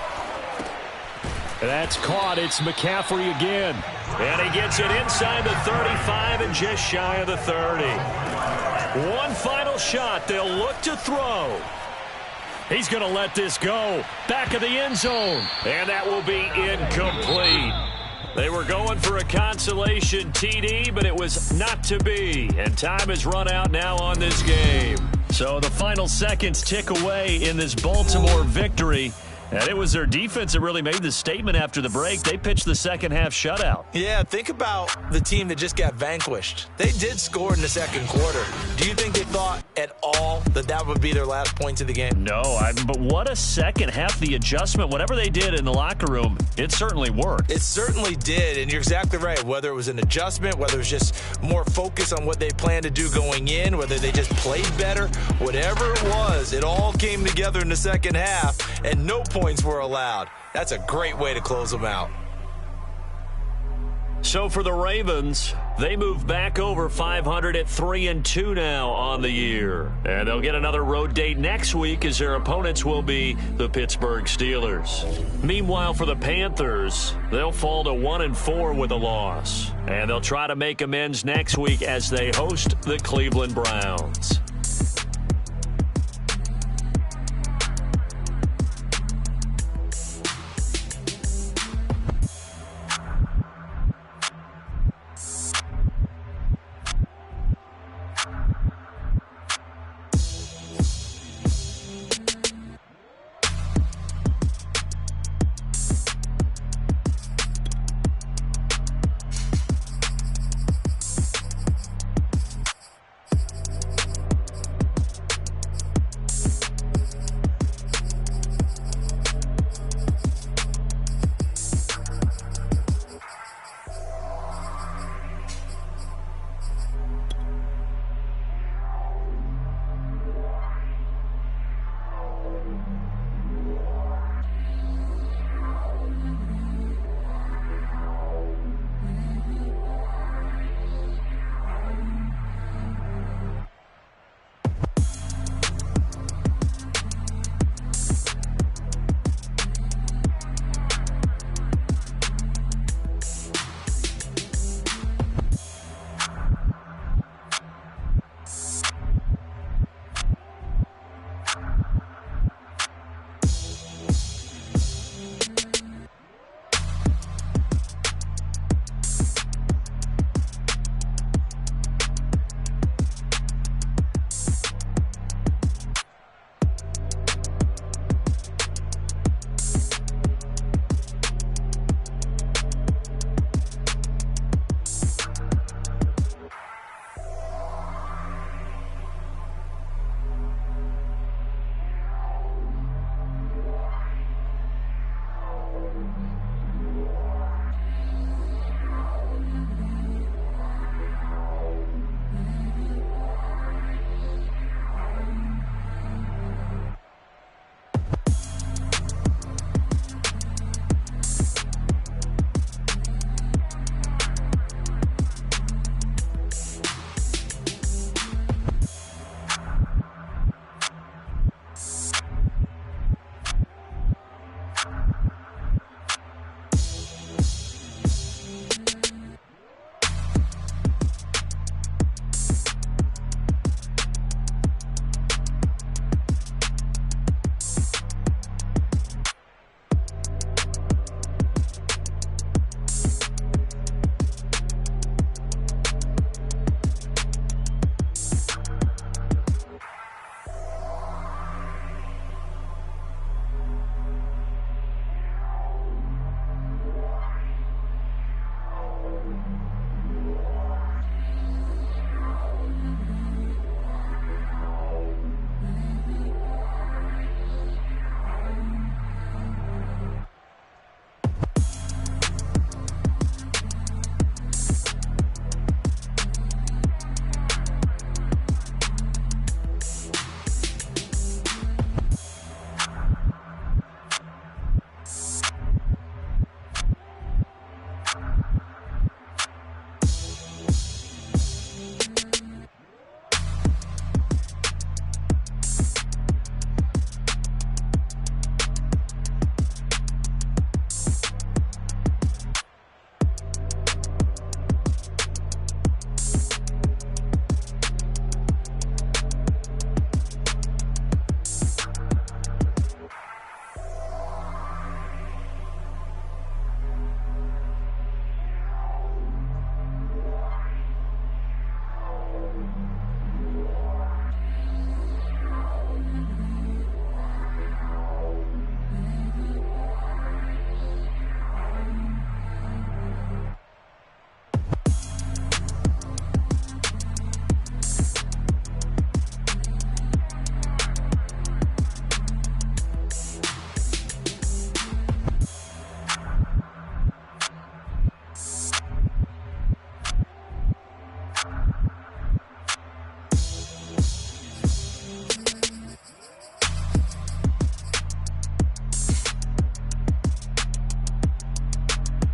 That's caught. It's McCaffrey again. And he gets it inside the 35 and just shy of the 30. One final shot. They'll look to throw. He's going to let this go. Back of the end zone. And that will be incomplete. They were going for a consolation TD, but it was not to be. And time has run out now on this game. So the final seconds tick away in this Baltimore victory. And it was their defense that really made the statement after the break. They pitched the second half shutout. Yeah, think about the team that just got vanquished. They did score in the second quarter. Do you think they thought at all that that would be their last points of the game? No, but what a second half. The adjustment, whatever they did in the locker room, it certainly worked. It certainly did, and you're exactly right. Whether it was an adjustment, whether it was just more focus on what they planned to do going in, whether they just played better, whatever it was, it all came together in the second half, and no points were allowed. That's a great way to close them out. So for the Ravens, they move back over 500 at 3-2 now on the year. And they'll get another road date next week as their opponents will be the Pittsburgh Steelers. Meanwhile, for the Panthers, they'll fall to 1-4 with a loss. And they'll try to make amends next week as they host the Cleveland Browns.